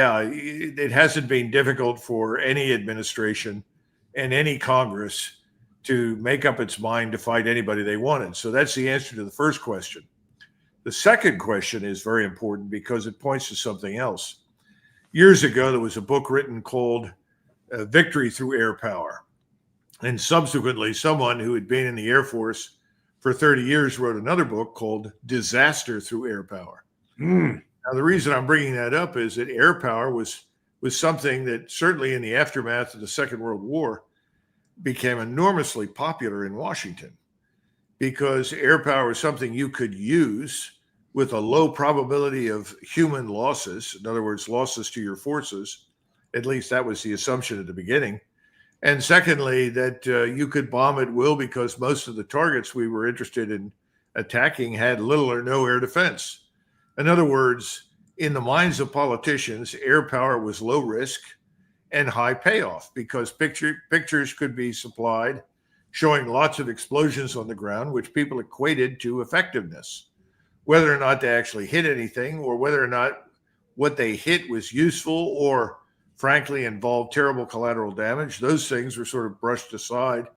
Yeah, it hasn't been difficult for any administration and any Congress to make up its mind to fight anybody they wanted. So that's the answer to the first question. The second question is very important because it points to something else. Years ago, there was a book written called Victory Through Air Power. And subsequently, someone who had been in the Air Force for 30 years wrote another book called Disaster Through Air Power. Now, the reason I'm bringing that up is that air power was something that certainly in the aftermath of the Second World War became enormously popular in Washington because air power is something you could use with a low probability of human losses. In other words, losses to your forces. At least that was the assumption at the beginning. And secondly, that you could bomb at will because most of the targets we were interested in attacking had little or no air defense. In other words, in the minds of politicians, air power was low risk and high payoff because pictures could be supplied showing lots of explosions on the ground, which people equated to effectiveness. Whether or not they actually hit anything or whether or not what they hit was useful or frankly involved terrible collateral damage, those things were sort of brushed aside